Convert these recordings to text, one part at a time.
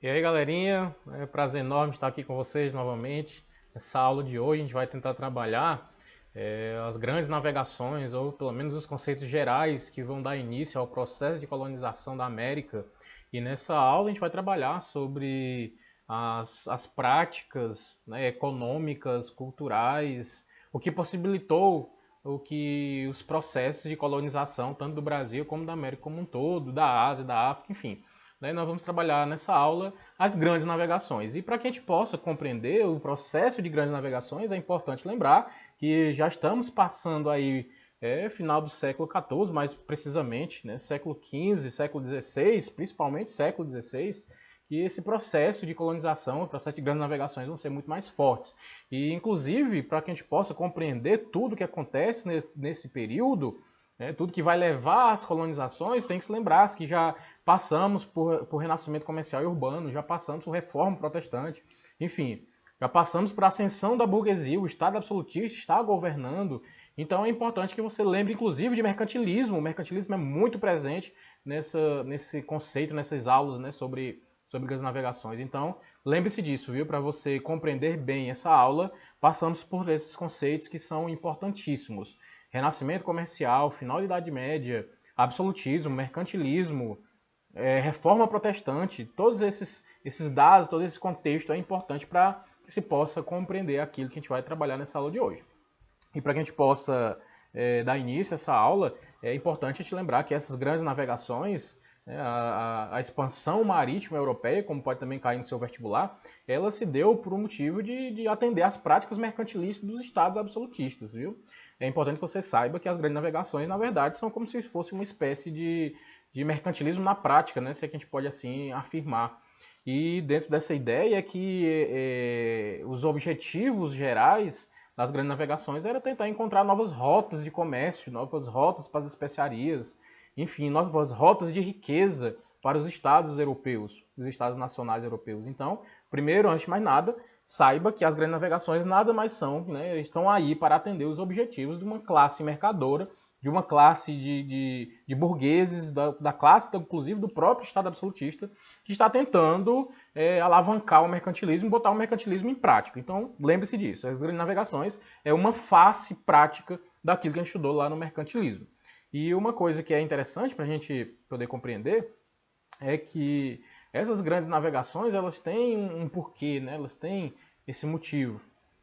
E aí, galerinha, é um prazer enorme estar aqui com vocês novamente. Nessa aula de hoje a gente vai tentar trabalhar as grandes navegações, ou pelo menos os conceitos gerais que vão dar início ao processo de colonização da América. E nessa aula a gente vai trabalhar sobre as práticas, né, econômicas, culturais, o que possibilitou os processos de colonização, tanto do Brasil como da América como um todo, da Ásia, da África, enfim. Né, nós vamos trabalhar nessa aula as grandes navegações. E para que a gente possa compreender o processo de grandes navegações, é importante lembrar que já estamos passando aí final do século XIV, mais precisamente, né, século XV, século XVI, principalmente século XVI, que esse processo de colonização, o processo de grandes navegações vão ser muito mais fortes. E, inclusive, para que a gente possa compreender tudo o que acontece nesse período, né, tudo que vai levar às colonizações, tem que se lembrar que já passamos por renascimento comercial e urbano, já passamos por reforma protestante, enfim, já passamos por ascensão da burguesia, o Estado absolutista está governando. Então é importante que você lembre, inclusive, de mercantilismo. O mercantilismo é muito presente nesse conceito, nessas aulas, né, sobre as navegações. Então, lembre-se disso, viu? Para você compreender bem essa aula, passamos por esses conceitos que são importantíssimos. Renascimento comercial, final da Idade Média, absolutismo, mercantilismo, reforma protestante, todos esses dados, todo esse contexto é importante para que se possa compreender aquilo que a gente vai trabalhar nessa aula de hoje. E para que a gente possa dar início a essa aula, é importante a gente lembrar que essas grandes navegações, né, a expansão marítima europeia, como pode também cair no seu vestibular, ela se deu por um motivo de atender às práticas mercantilistas dos estados absolutistas, viu? É importante que você saiba que as grandes navegações, na verdade, são como se fosse uma espécie de mercantilismo na prática, né, se é que a gente pode assim afirmar. E dentro dessa ideia é que os objetivos gerais das grandes navegações era tentar encontrar novas rotas de comércio, novas rotas para as especiarias, enfim, novas rotas de riqueza para os estados europeus, os estados nacionais europeus. Então, primeiro, antes de mais nada, saiba que as grandes navegações nada mais são, né, estão aí para atender os objetivos de uma classe mercadora, de uma classe de burgueses, da classe, inclusive, do próprio Estado absolutista, que está tentando alavancar o mercantilismo e botar o mercantilismo em prática. Então, lembre-se disso. As grandes navegações é uma face prática daquilo que a gente estudou lá no mercantilismo. E uma coisa que é interessante para a gente poder compreender é que essas grandes navegações elas têm um porquê, né? Elas têm esse motivo.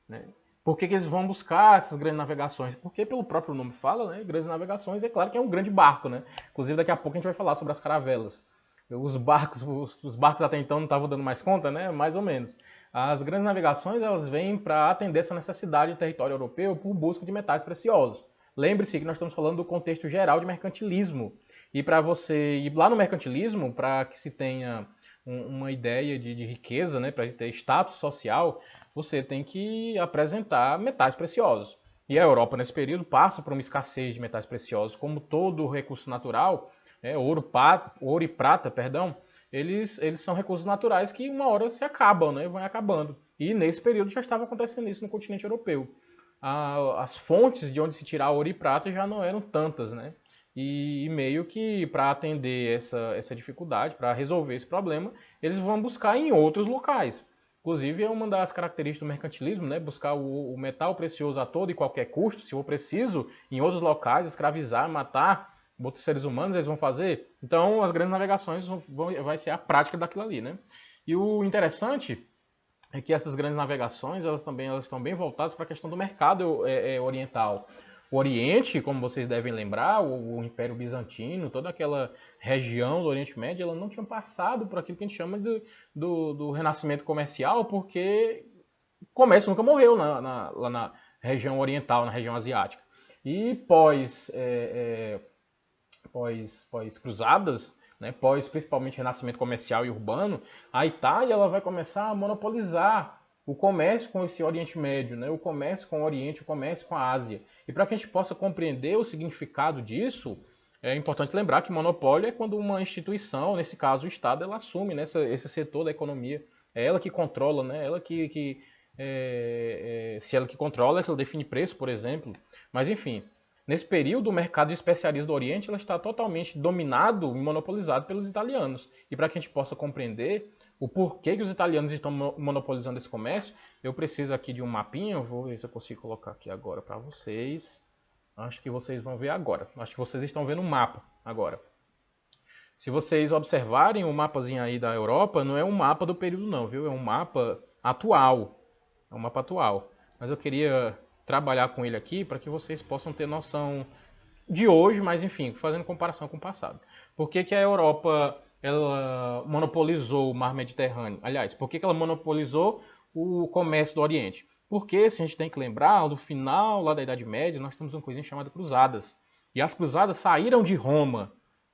Né? Por que eles vão buscar essas grandes navegações? Porque pelo próprio nome fala, né? Grandes navegações, é claro que é um grande barco, né? Inclusive daqui a pouco a gente vai falar sobre as caravelas. Os barcos até então não estavam dando mais conta, né? Mais ou menos. As grandes navegações elas vêm para atender essa necessidade do território europeu por busca de metais preciosos. Lembre-se que nós estamos falando do contexto geral de mercantilismo. E para você ir lá no mercantilismo, para que se tenha uma ideia de riqueza, né, para ter status social, você tem que apresentar metais preciosos. E a Europa, nesse período, passa por uma escassez de metais preciosos. Como todo recurso natural, ouro e prata, perdão, eles são recursos naturais que uma hora se acabam, né, vão acabando. E nesse período já estava acontecendo isso no continente europeu. As fontes de onde se tirar ouro e prata já não eram tantas, né? E meio que para atender essa dificuldade, para resolver esse problema, eles vão buscar em outros locais. Inclusive, é uma das características do mercantilismo, né? Buscar o metal precioso a todo e qualquer custo. Se for preciso, em outros locais, escravizar, matar outros seres humanos, eles vão fazer. Então, as grandes navegações vai ser a prática daquilo ali, né? E o interessante é que essas grandes navegações elas estão bem voltadas para a questão do mercado oriental. O Oriente, como vocês devem lembrar, o Império Bizantino, toda aquela região do Oriente Médio, ela não tinha passado por aquilo que a gente chama do renascimento comercial, porque o comércio nunca morreu lá na região oriental, na região asiática. E pós cruzadas, né, pós principalmente renascimento comercial e urbano, a Itália ela vai começar a monopolizar o comércio com esse Oriente Médio, né, o comércio com o Oriente, o comércio com a Ásia. E para que a gente possa compreender o significado disso, é importante lembrar que monopólio é quando uma instituição, nesse caso o Estado, ela assume, né, esse setor da economia. É ela que controla, né, ela se ela que controla, ela define preço, por exemplo. Mas enfim, Nesse período, o mercado de especiarias do Oriente ela está totalmente dominado e monopolizado pelos italianos. E para que a gente possa compreender o porquê que os italianos estão monopolizando esse comércio, eu preciso aqui de um mapinha. Eu vou ver se eu consigo colocar aqui agora para vocês. Acho que vocês vão ver agora. Acho que vocês estão vendo o mapa agora. Se vocês observarem o mapazinho aí da Europa, não é um mapa do período não, viu? É um mapa atual. É um mapa atual. Mas eu queria trabalhar com ele aqui para que vocês possam ter noção de hoje, mas enfim, fazendo comparação com o passado. Por que, que a Europa ela monopolizou o mar Mediterrâneo? Aliás, por que, que ela monopolizou o comércio do Oriente? Porque, se a gente tem que lembrar, no final lá da Idade Média, nós temos uma coisinha chamada cruzadas. E as cruzadas saíram de Roma.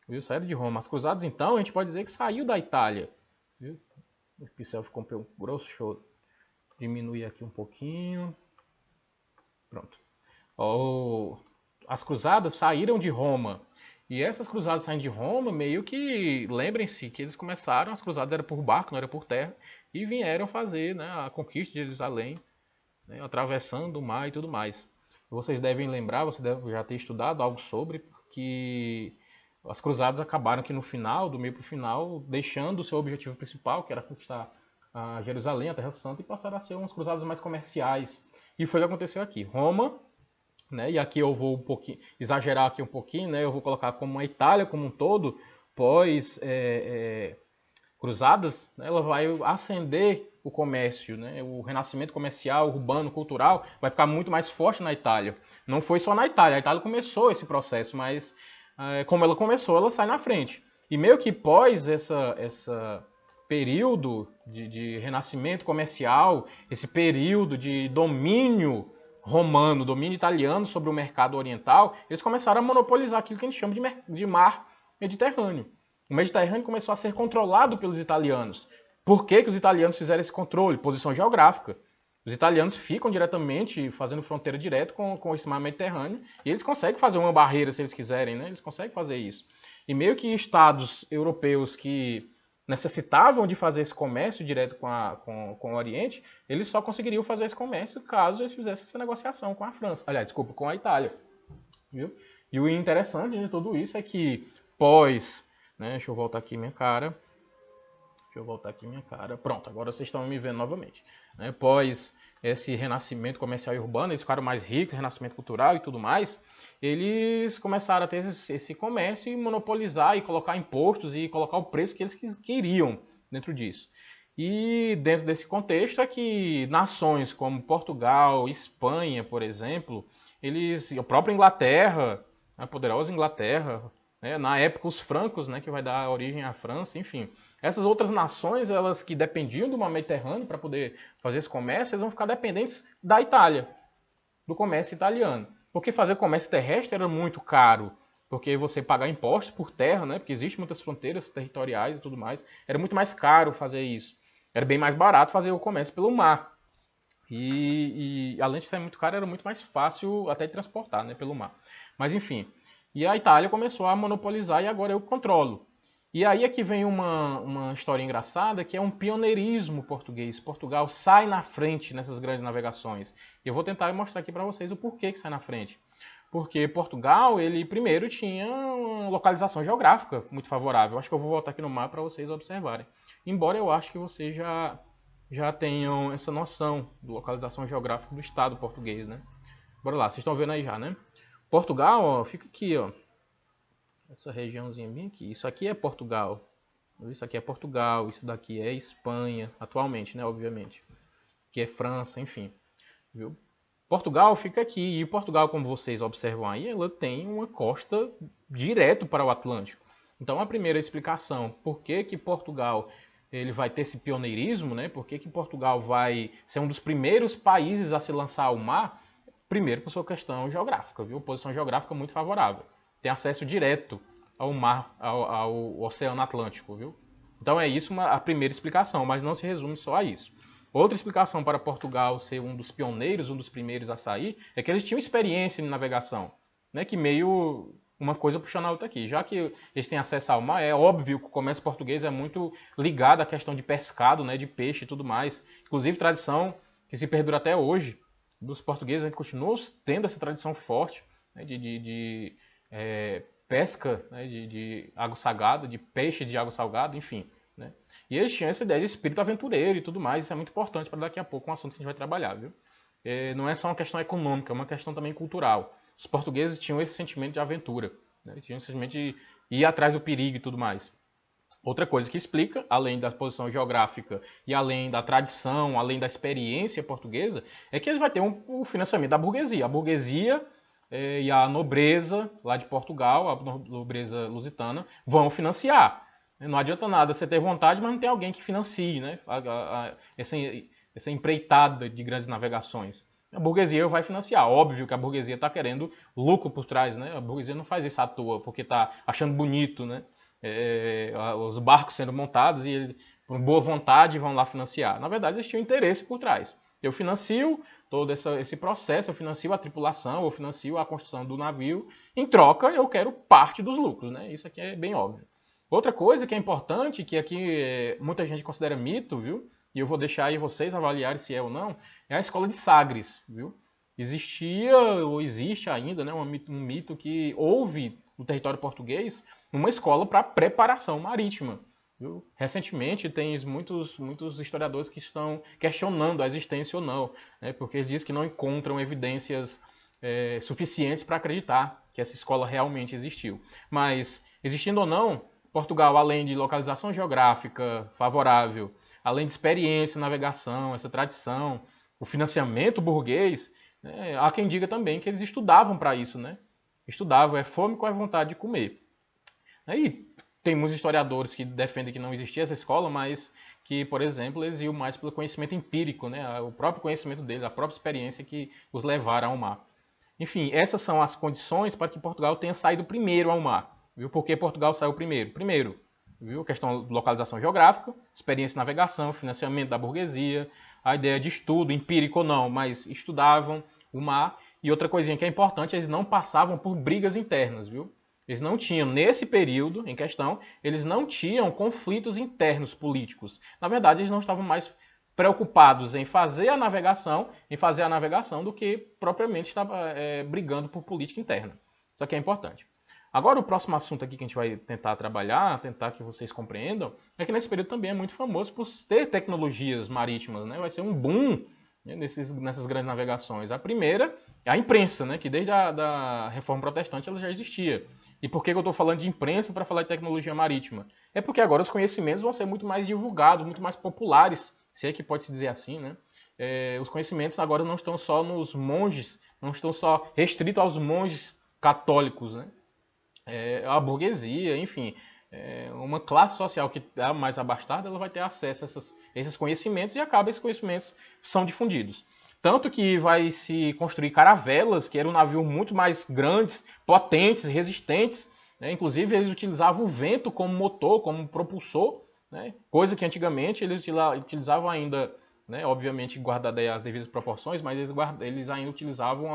Viu? Saíram de Roma. As cruzadas, então, a gente pode dizer que saiu da Itália. Viu? O pincel ficou um grosso, deixa eu diminuir aqui um pouquinho. Pronto. As cruzadas saíram de Roma. E essas cruzadas saindo de Roma, meio que, lembrem-se que eles começaram, as cruzadas eram por barco, não era por terra, e vieram fazer, né, a conquista de Jerusalém, né, atravessando o mar e tudo mais. Vocês devem lembrar, você deve já ter estudado algo sobre, que as cruzadas acabaram que no final, do meio para o final, deixando o seu objetivo principal, que era conquistar a Jerusalém, a Terra Santa, e passaram a ser umas cruzadas mais comerciais. E foi o que aconteceu aqui. Roma, né, e aqui eu vou exagerar aqui um pouquinho, né, eu vou colocar como a Itália como um todo, pós cruzadas, né, ela vai ascender o comércio, né, o renascimento comercial, urbano, cultural, vai ficar muito mais forte na Itália. Não foi só na Itália, a Itália começou esse processo, mas como ela começou, ela sai na frente. E meio que pós essa período de renascimento comercial, esse período de domínio romano, domínio italiano sobre o mercado oriental, eles começaram a monopolizar aquilo que a gente chama de mar Mediterrâneo. O Mediterrâneo começou a ser controlado pelos italianos. Por que, que os italianos fizeram esse controle? Posição geográfica. Os italianos ficam diretamente fazendo fronteira direto com esse mar Mediterrâneo e eles conseguem fazer uma barreira se eles quiserem, né? Eles conseguem fazer isso. E meio que estados europeus que necessitavam de fazer esse comércio direto com o Oriente, eles só conseguiriam fazer esse comércio caso eles fizessem essa negociação com a França. Aliás, desculpa, com a Itália. Viu? E o interessante de tudo isso é que pós... Né, deixa eu voltar aqui minha cara. Pronto, agora vocês estão me vendo novamente. Né? Pós esse renascimento comercial e urbano, eles ficaram mais ricos, renascimento cultural e tudo mais, eles começaram a ter esse comércio e monopolizar e colocar impostos e colocar o preço que eles queriam dentro disso. E dentro desse contexto é que nações como Portugal, Espanha, por exemplo, a própria Inglaterra, a poderosa Inglaterra, né? Na época os francos, né, que vai dar origem à França, enfim. Essas outras nações, elas que dependiam do mar Mediterrâneo para poder fazer esse comércio, eles vão ficar dependentes da Itália, do comércio italiano. Porque fazer comércio terrestre era muito caro, porque você pagar impostos por terra, né, porque existem muitas fronteiras territoriais e tudo mais, era muito mais caro fazer isso. Era bem mais barato fazer o comércio pelo mar. E além de ser muito caro, era muito mais fácil até de transportar, né, pelo mar. Mas enfim, e a Itália começou a monopolizar e agora eu controlo. E aí é que vem uma história engraçada, que é um pioneirismo português. Portugal sai na frente nessas grandes navegações. Eu vou tentar mostrar aqui para vocês o porquê que sai na frente. Porque Portugal, ele primeiro tinha uma localização geográfica muito favorável. Acho que eu vou voltar aqui no mapa para vocês observarem. Embora eu acho que vocês já tenham essa noção de localização geográfica do Estado português, né? Bora lá, vocês estão vendo aí já, né? Portugal, ó, fica aqui, ó. Essa regiãozinha bem aqui. Isso aqui é Portugal. Isso aqui é Portugal. Isso daqui é Espanha. Atualmente, né? Obviamente. Aqui é França, enfim. Viu? Portugal fica aqui. E Portugal, como vocês observam aí, ela tem uma costa direto para o Atlântico. Então, a primeira explicação, por que que Portugal ele vai ter esse pioneirismo, né? Por que que Portugal vai ser um dos primeiros países a se lançar ao mar? Primeiro, por sua questão geográfica, viu? Posição geográfica muito favorável. Tem acesso direto ao mar, ao Oceano Atlântico, viu? Então é isso a primeira explicação, mas não se resume só a isso. Outra explicação para Portugal ser um dos pioneiros, um dos primeiros a sair, é que eles tinham experiência em navegação, né? Que meio uma coisa puxando a outra aqui. Já que eles têm acesso ao mar, é óbvio que o comércio português é muito ligado à questão de pescado, né? De peixe e tudo mais. Inclusive tradição que se perdura até hoje. Dos portugueses, a gente continua tendo essa tradição forte né, pesca, né, de água salgada, de peixe de água salgada, enfim. Né? E eles tinham essa ideia de espírito aventureiro e tudo mais, isso é muito importante para daqui a pouco um assunto que a gente vai trabalhar, viu? Não é só uma questão econômica, é uma questão também cultural. Os portugueses tinham esse sentimento de aventura, né? Tinham esse sentimento de ir atrás do perigo e tudo mais. Outra coisa que explica, além da posição geográfica e além da tradição, além da experiência portuguesa, é que ele vai ter o financiamento da burguesia. A burguesia e a nobreza lá de Portugal, a nobreza lusitana, vão financiar. Não adianta nada você ter vontade, mas não tem alguém que financie, né? Essa empreitada de grandes navegações. A burguesia vai financiar. Óbvio que a burguesia está querendo lucro por trás, né? A burguesia não faz isso à toa porque está achando bonito, né? Os barcos sendo montados e eles, por boa vontade, vão lá financiar. Na verdade, eles tinham interesse por trás. Eu financio todo esse processo, eu financio a tripulação, eu financio a construção do navio. Em troca, eu quero parte dos lucros, né? Isso aqui é bem óbvio. Outra coisa que é importante, que aqui muita gente considera mito, viu? E eu vou deixar aí vocês avaliarem se é ou não, é a escola de Sagres, viu? Existia, ou existe ainda, né, um mito que houve no território português uma escola para preparação marítima. Viu? Recentemente, tem muitos historiadores que estão questionando a existência ou não, né, porque eles dizem que não encontram evidências suficientes para acreditar que essa escola realmente existiu. Mas, existindo ou não, Portugal, além de localização geográfica favorável, além de experiência, navegação, essa tradição, o financiamento burguês, né, há quem diga também que eles estudavam para isso, né? Estudavam, é fome com a vontade de comer. Aí tem muitos historiadores que defendem que não existia essa escola, mas que, por exemplo, eles iam mais pelo conhecimento empírico, né? O próprio conhecimento deles, a própria experiência que os levaram ao mar. Enfim, essas são as condições para que Portugal tenha saído primeiro ao mar. Viu? Por que Portugal saiu primeiro? Primeiro, viu? Questão de localização geográfica, experiência de navegação, financiamento da burguesia, a ideia de estudo, empírico ou não, mas estudavam o mar. E outra coisinha que é importante, eles não passavam por brigas internas, viu? Eles não tinham, nesse período em questão, eles não tinham conflitos internos políticos. Na verdade, eles não estavam mais preocupados em fazer a navegação, do que propriamente estar brigando por política interna. Isso aqui é importante. Agora, o próximo assunto aqui que a gente vai tentar trabalhar, tentar que vocês compreendam, é que nesse período também é muito famoso por ter tecnologias marítimas, né? Vai ser um boom, né, nessas grandes navegações. A primeira é a imprensa, né? Que desde a Reforma Protestante ela já existia. E por que eu estou falando de imprensa para falar de tecnologia marítima? É porque agora os conhecimentos vão ser muito mais divulgados, muito mais populares, se é que pode se dizer assim, né? Os conhecimentos agora não estão só nos monges, não estão só restritos aos monges católicos, né? A burguesia, enfim, uma classe social que é mais abastada, ela vai ter acesso a esses conhecimentos e acaba esses conhecimentos são difundidos. Tanto que vai se construir caravelas, que eram navios muito mais grandes, potentes, resistentes. Né? Inclusive, eles utilizavam o vento como motor, como propulsor, né? Coisa que antigamente eles utilizavam ainda, né? Obviamente guardado as devidas proporções, mas eles ainda utilizavam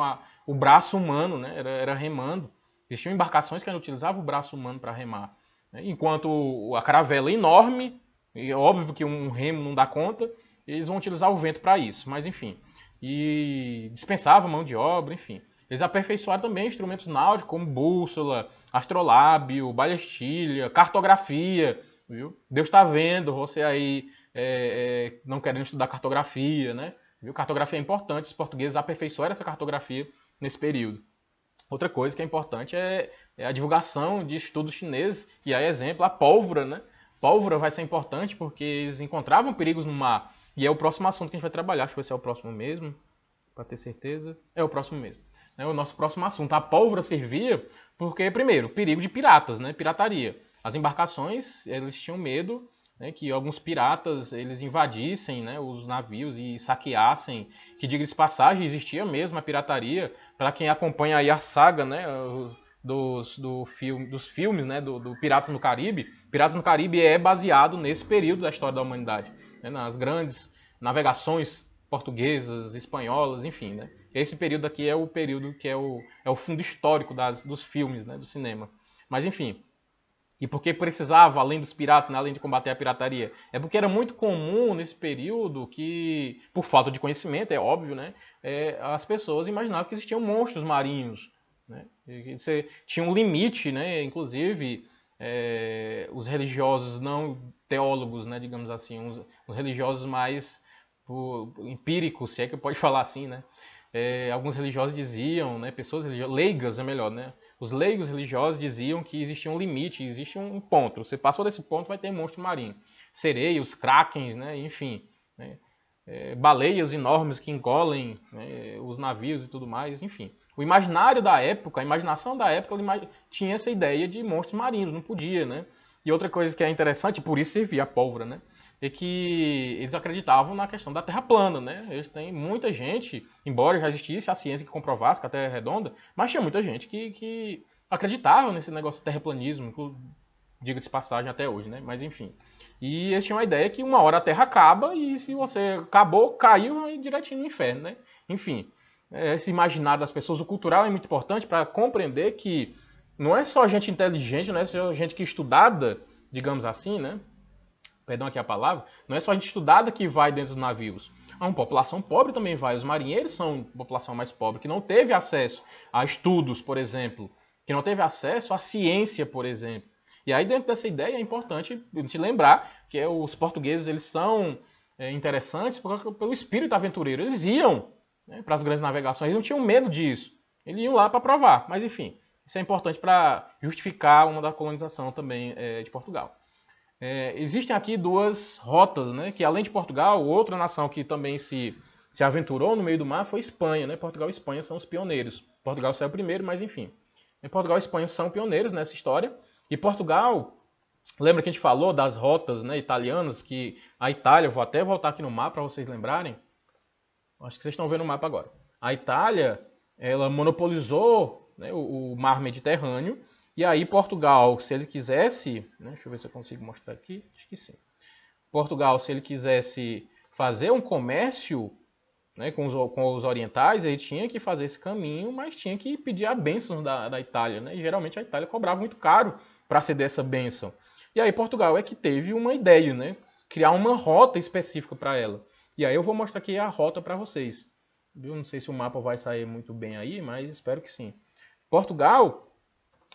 o braço humano, né? Era remando. Existiam embarcações que ainda utilizavam o braço humano para remar. Né? Enquanto a caravela é enorme, e é óbvio que um remo não dá conta, eles vão utilizar o vento para isso. Mas enfim, e dispensavam mão de obra, enfim. Eles aperfeiçoaram também instrumentos náuticos como bússola, astrolábio, balestilha, cartografia. Viu? Deus está vendo você aí não querendo estudar cartografia, né? Viu? Cartografia é importante, os portugueses aperfeiçoaram essa cartografia nesse período. Outra coisa que é importante é a divulgação de estudos chineses, e aí exemplo, a pólvora, né? Pólvora vai ser importante porque eles encontravam perigos no mar. E é o próximo assunto que a gente vai trabalhar. Deixa eu ver se é o próximo mesmo, para ter certeza. É o próximo mesmo. É o nosso próximo assunto. A pólvora servia porque, primeiro, perigo de piratas, né? Pirataria. As embarcações, eles tinham medo, né, que alguns piratas eles invadissem, né, os navios e saqueassem. Que, diga-se de passagem, existia mesmo a pirataria. Para quem acompanha aí a saga, né, dos filmes, né, do Piratas no Caribe. Piratas no Caribe é baseado nesse período da história da humanidade, né, nas grandes navegações portuguesas, espanholas, enfim, né. Esse período aqui é o período que é o fundo histórico dos filmes, né, do cinema. Mas enfim, e por que precisava, além dos piratas, né, além de combater a pirataria? É porque era muito comum nesse período que, por falta de conhecimento, é óbvio, né, as pessoas imaginavam que existiam monstros marinhos. né? E você tinha um limite, né? Inclusive, os religiosos não teólogos, né? Digamos assim, os religiosos mais empíricos, se é que pode falar assim, né? Alguns religiosos diziam, né? Pessoas leigas é melhor, né? Os leigos religiosos diziam que existia um limite, existe um ponto. Você passou desse ponto, vai ter monstro marinho, sereios, krakens, né? Enfim, né? Baleias enormes que engolem, né, os navios e tudo mais, enfim. O imaginário da época, a imaginação da época, tinha essa ideia de monstros marinhos, não podia, né? E outra coisa que é interessante, por isso servia a pólvora, né? É que eles acreditavam na questão da Terra plana, né? Eles têm muita gente, embora já existisse a ciência que comprovasse que a Terra é redonda, mas tinha muita gente que acreditava nesse negócio de terraplanismo, diga-se passagem até hoje, né? Mas enfim. E eles tinham a ideia que uma hora a Terra acaba e se você acabou, caiu aí direitinho no inferno, né? Enfim, esse imaginário das pessoas, o cultural é muito importante para compreender que não é só gente inteligente, não é só gente que é estudada, digamos assim, né? Perdão aqui a palavra, não é só gente estudada que vai dentro dos navios. A uma população pobre também vai. Os marinheiros são a população mais pobre, que não teve acesso a estudos, por exemplo, que não teve acesso à ciência, por exemplo. E aí, dentro dessa ideia, é importante a gente lembrar que os portugueses eles são interessantes pelo espírito aventureiro. Eles iam, né, para as grandes navegações, eles não tinham medo disso. Eles iam lá para provar. Mas, enfim, isso é importante para justificar uma da colonização também de Portugal. Existem aqui duas rotas, né, que além de Portugal, outra nação que também se aventurou no meio do mar foi Espanha. Né? Portugal e Espanha são os pioneiros. Portugal saiu primeiro, mas enfim. Portugal e Espanha são pioneiros nessa história. E Portugal, lembra que a gente falou das rotas, né, italianas, que a Itália, vou até voltar aqui no mapa para vocês lembrarem. Acho que vocês estão vendo o mapa agora. A Itália, ela monopolizou, né, o mar Mediterrâneo. E aí Portugal, se ele quisesse, né, deixa eu ver se eu consigo mostrar aqui, acho que sim. Portugal, se ele quisesse fazer um comércio, né, com os orientais, ele tinha que fazer esse caminho, mas tinha que pedir a bênção da Itália. Né? E geralmente a Itália cobrava muito caro para ceder essa bênção. E aí Portugal é que teve uma ideia, né? Criar uma rota específica para ela. E aí eu vou mostrar aqui a rota para vocês. Eu não sei se o mapa vai sair muito bem aí, mas espero que sim. Portugal,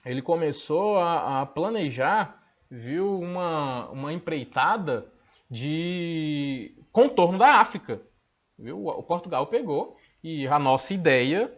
ele começou a planejar, viu, uma empreitada de contorno da África. Viu? O Portugal pegou e a nossa ideia,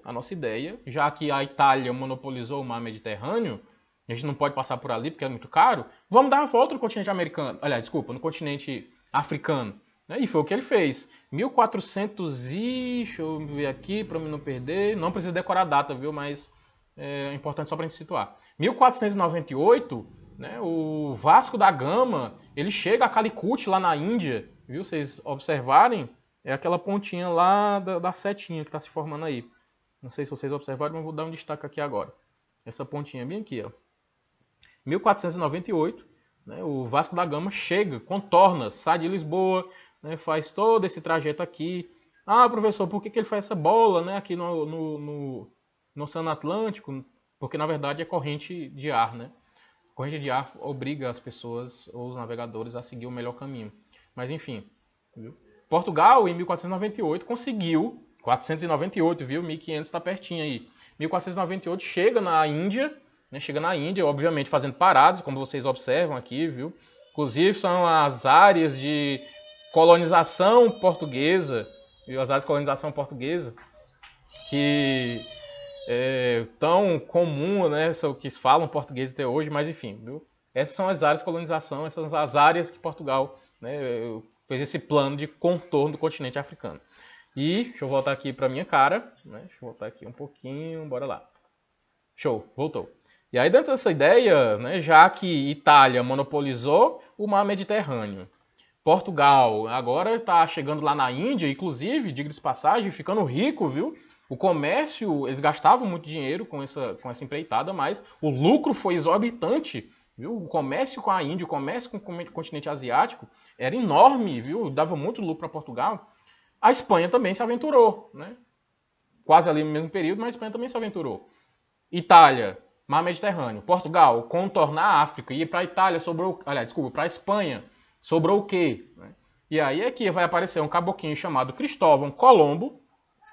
já que a Itália monopolizou o mar Mediterrâneo, a gente não pode passar por ali porque é muito caro, vamos dar a volta no continente americano, aliás, desculpa, no continente africano. E foi o que ele fez. 1400 e... deixa eu ver aqui para não perder, não precisa decorar a data, viu, mas é importante só para a gente situar. 1498, né, o Vasco da Gama, ele chega a Calicut, lá na Índia, viu, vocês observarem, é aquela pontinha lá da setinha que está se formando aí. Não sei se vocês observaram, mas vou dar um destaque aqui agora. Essa pontinha bem aqui, ó. 1498, né, o Vasco da Gama chega, contorna, sai de Lisboa, né, faz todo esse trajeto aqui. Ah, professor, por que ele faz essa bola, né, aqui no Oceano Atlântico? Porque na verdade é corrente de ar, né? Corrente de ar obriga as pessoas ou os navegadores a seguir o melhor caminho. Mas enfim, viu? Portugal, em 1498, conseguiu, 498, viu? 1500 está pertinho aí. 1498 chega na Índia, né? Chega na Índia, obviamente fazendo paradas, como vocês observam aqui, viu? Inclusive são as áreas de colonização portuguesa, viu? As áreas de colonização portuguesa, que é tão comum, né? São que falam português até hoje, mas enfim, viu? Essas são as áreas de colonização, essas são as áreas que Portugal, né, fez esse plano de contorno do continente africano. E deixa eu voltar aqui para minha cara, né? Deixa eu voltar aqui um pouquinho, bora lá. Show, voltou. E aí dentro dessa ideia, né, já que Itália monopolizou o mar Mediterrâneo, Portugal agora está chegando lá na Índia, inclusive, diga-se de passagem, ficando rico, viu? O comércio, eles gastavam muito dinheiro com essa empreitada, mas o lucro foi exorbitante, viu? O comércio com a Índia, o comércio com o continente asiático era enorme, viu? Dava muito lucro para Portugal. A Espanha também se aventurou, né? Quase ali no mesmo período, mas a Espanha também se aventurou. Itália, mar Mediterrâneo. Portugal, contornar a África. E para a Itália sobrou, aliás, desculpa, para a Espanha sobrou o quê? E aí é que vai aparecer um caboquinho chamado Cristóvão Colombo,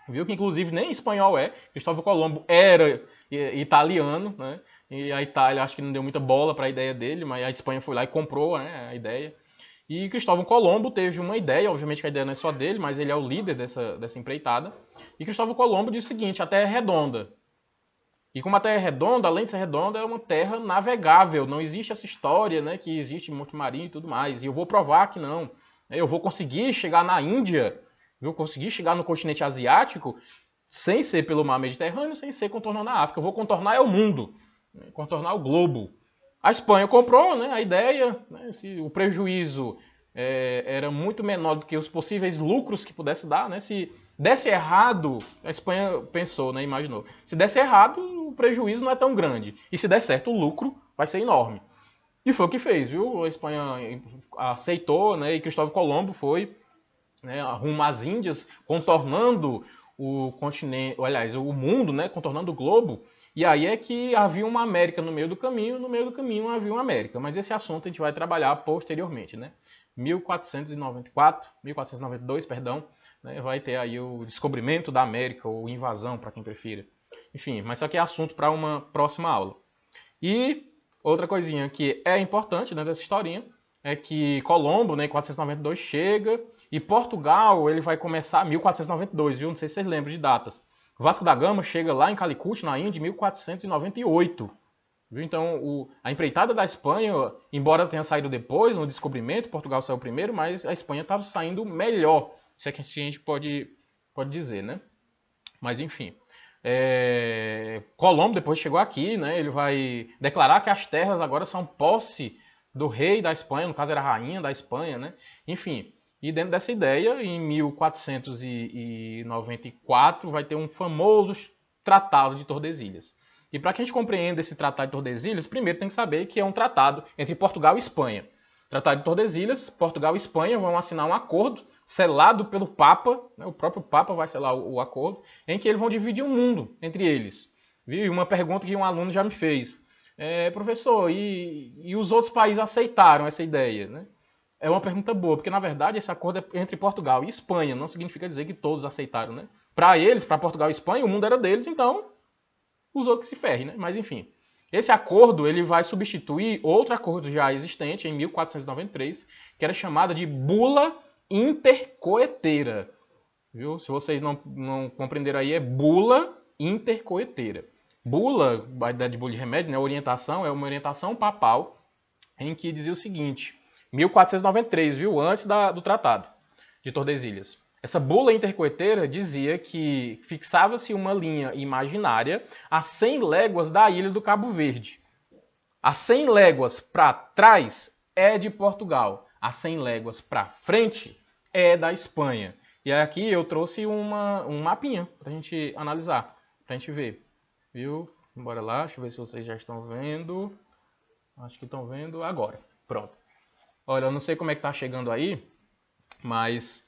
viu? Que inclusive nem espanhol é. Cristóvão Colombo era italiano, né? E a Itália acho que não deu muita bola para a ideia dele, mas a Espanha foi lá e comprou, né, a ideia. E Cristóvão Colombo teve uma ideia, obviamente que a ideia não é só dele, mas ele é o líder dessa empreitada. E Cristóvão Colombo disse o seguinte: a Terra é redonda. E como a Terra é redonda, além de ser redonda, é uma terra navegável. Não existe essa história, né, que existe monte marinho e tudo mais. E eu vou provar que não. Eu vou conseguir chegar na Índia, eu vou conseguir chegar no continente asiático sem ser pelo mar Mediterrâneo, sem ser contornando a África. Eu vou contornar o mundo, contornar o globo. A Espanha comprou, né, a ideia, né, se o prejuízo era muito menor do que os possíveis lucros que pudesse dar, né, se desse errado, a Espanha pensou, né, imaginou, se desse errado, o prejuízo não é tão grande, e se der certo, o lucro vai ser enorme. E foi o que fez, viu? A Espanha aceitou, né, e Cristóvão Colombo foi, né, rumo às Índias, contornando o continente, aliás, o mundo, né, contornando o globo. E aí é que havia uma América no meio do caminho havia uma América. Mas esse assunto a gente vai trabalhar posteriormente, né? 1492, perdão, né, vai ter aí o descobrimento da América, ou invasão, para quem prefira. Enfim, mas isso aqui é assunto para uma próxima aula. E outra coisinha que é importante, né, dessa historinha é que Colombo, né, em 1492, chega e Portugal ele vai começar em 1492, viu? Não sei se vocês lembram de datas. Vasco da Gama chega lá em Calicut, na Índia, em 1498. Viu? Então, a empreitada da Espanha, embora tenha saído depois, no descobrimento, Portugal saiu primeiro, mas a Espanha estava saindo melhor, se é que a gente pode dizer, né? Mas, enfim. Colombo depois chegou aqui, né? Ele vai declarar que as terras agora são posse do rei da Espanha, no caso era a rainha da Espanha, né? Enfim, e dentro dessa ideia, em 1494, vai ter um famoso Tratado de Tordesilhas. E para que a gente compreenda esse Tratado de Tordesilhas, primeiro tem que saber que é um tratado entre Portugal e Espanha. Tratado de Tordesilhas, Portugal e Espanha vão assinar um acordo selado pelo Papa, né, o próprio Papa vai selar o acordo, em que eles vão dividir o mundo entre eles. Viu? E uma pergunta que um aluno já me fez. Professor, e os outros países aceitaram essa ideia? Né? É uma pergunta boa, porque na verdade esse acordo é entre Portugal e Espanha, não significa dizer que todos aceitaram. Né? Para eles, para Portugal e Espanha, o mundo era deles, então os outros que se ferrem. Né? Mas enfim, esse acordo ele vai substituir outro acordo já existente em 1493, que era chamada de Bula Intercoeteira. Viu? Se vocês não compreenderam aí, é Bula Intercoeteira. Bula, a ideia de bula de remédio, né? Orientação, é uma orientação papal em que dizia o seguinte, 1493, viu? Antes do Tratado de Tordesilhas. Essa bula intercoeteira dizia que fixava-se uma linha imaginária a 100 léguas da ilha do Cabo Verde. A 100 léguas para trás é de Portugal. A 100 léguas para frente é da Espanha. E aqui eu trouxe um mapinha para a gente analisar, para a gente ver. Viu? Bora lá, deixa eu ver se vocês já estão vendo. Acho que estão vendo agora. Pronto. Olha, eu não sei como é que tá chegando aí, mas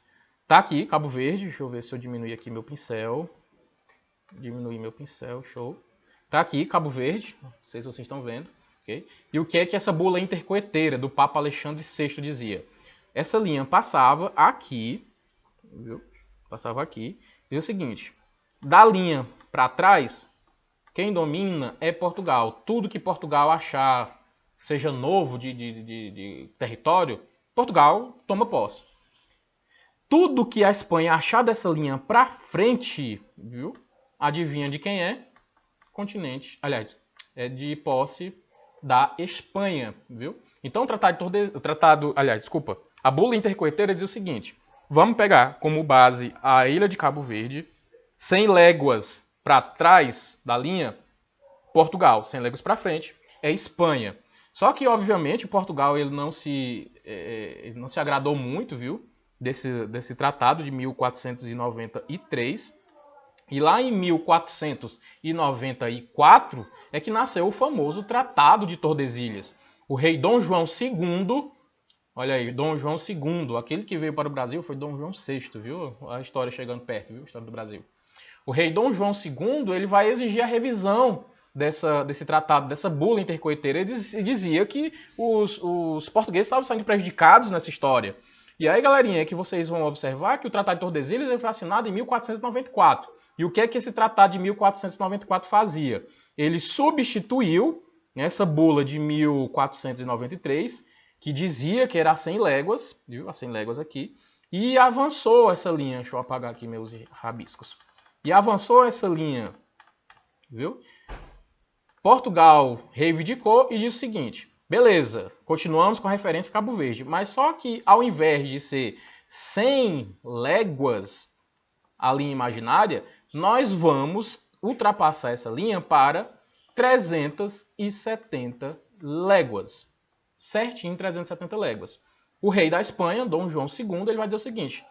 tá aqui, Cabo Verde. Deixa eu ver se eu diminuir aqui meu pincel. Diminuir meu pincel, show. Tá aqui, Cabo Verde. Não sei se vocês estão vendo. Okay? E o que é que essa bula intercoeteira do Papa Alexandre VI dizia? Essa linha passava aqui, viu? Passava aqui. E o seguinte, da linha para trás, quem domina é Portugal. Tudo que Portugal achar seja novo de território, Portugal toma posse. Tudo que a Espanha achar dessa linha para frente, viu? Adivinha de quem é? Continente. Aliás, é de posse da Espanha, viu? Então a bula intercoeteira diz o seguinte: vamos pegar como base a ilha de Cabo Verde, 100 léguas para trás da linha, Portugal, 100 léguas para frente, é Espanha. Só que, obviamente, Portugal ele não se agradou muito, viu, desse tratado de 1493. E lá em 1494 é que nasceu o famoso Tratado de Tordesilhas. O rei Dom João II, olha aí, Dom João II, aquele que veio para o Brasil foi Dom João VI, viu? A história chegando perto, viu? A história do Brasil. O rei Dom João II, ele vai exigir a revisão desse tratado, dessa bula intercoeteira. Ele dizia que os portugueses estavam sendo prejudicados nessa história. E aí, galerinha, é que vocês vão observar que o Tratado de Tordesilhas ele foi assinado em 1494. E o que é que esse Tratado de 1494 fazia? Ele substituiu essa bula de 1493, que dizia que era a 100 léguas, viu? A 100 léguas aqui, e avançou essa linha. Deixa eu apagar aqui meus rabiscos. E avançou essa linha, viu? Portugal reivindicou e disse o seguinte: beleza, continuamos com a referência Cabo Verde, mas só que ao invés de ser 100 léguas a linha imaginária, nós vamos ultrapassar essa linha para 370 léguas. Certinho, 370 léguas. O rei da Espanha, Dom João II, ele vai dizer o seguinte: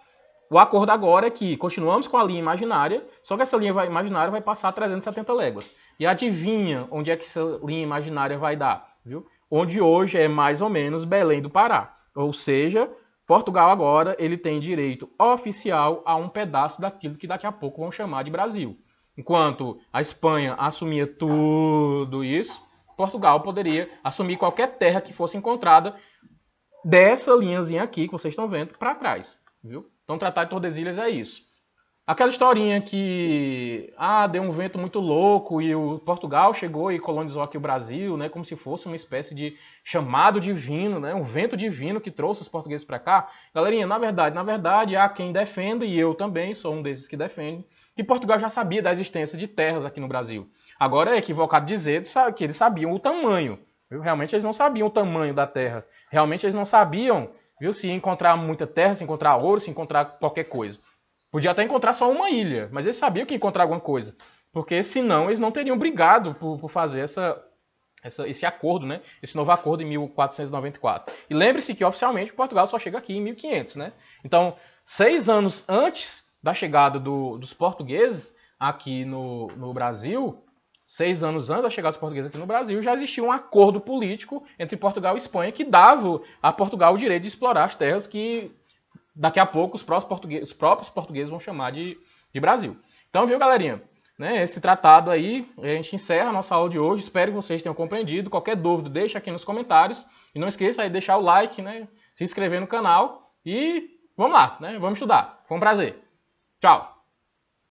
o acordo agora é que continuamos com a linha imaginária, só que essa linha imaginária vai passar a 370 léguas. E adivinha onde é que essa linha imaginária vai dar? Viu? Onde hoje é mais ou menos Belém do Pará. Ou seja, Portugal agora ele tem direito oficial a um pedaço daquilo que daqui a pouco vão chamar de Brasil. Enquanto a Espanha assumia tudo isso, Portugal poderia assumir qualquer terra que fosse encontrada dessa linhazinha aqui que vocês estão vendo para trás. Viu? Então, o Tratado de Tordesilhas é isso. Aquela historinha que deu um vento muito louco e o Portugal chegou e colonizou aqui o Brasil, né, como se fosse uma espécie de chamado divino, né, um vento divino que trouxe os portugueses para cá. Galerinha, na verdade, há quem defenda, e eu também sou um desses que defende, que Portugal já sabia da existência de terras aqui no Brasil. Agora é equivocado dizer que eles sabiam o tamanho. Viu? Realmente eles não sabiam o tamanho da terra. Realmente eles não sabiam, viu, se encontrar muita terra, se encontrar ouro, se encontrar qualquer coisa. Podia até encontrar só uma ilha, mas eles sabiam que ia encontrar alguma coisa. Porque senão eles não teriam brigado por fazer esse acordo, né? Esse novo acordo em 1494. E lembre-se que oficialmente Portugal só chega aqui em 1500, né? Então, 6 anos antes da chegada dos portugueses aqui no Brasil, 6 anos antes da chegada dos portugueses aqui no Brasil, já existia um acordo político entre Portugal e Espanha que dava a Portugal o direito de explorar as terras que daqui a pouco os próprios portugueses vão chamar de Brasil. Então, viu, galerinha? Né, esse tratado aí, a gente encerra a nossa aula de hoje. Espero que vocês tenham compreendido. Qualquer dúvida, deixa aqui nos comentários. E não esqueça aí de deixar o like, né, se inscrever no canal. E vamos lá, né? Vamos estudar. Foi um prazer. Tchau!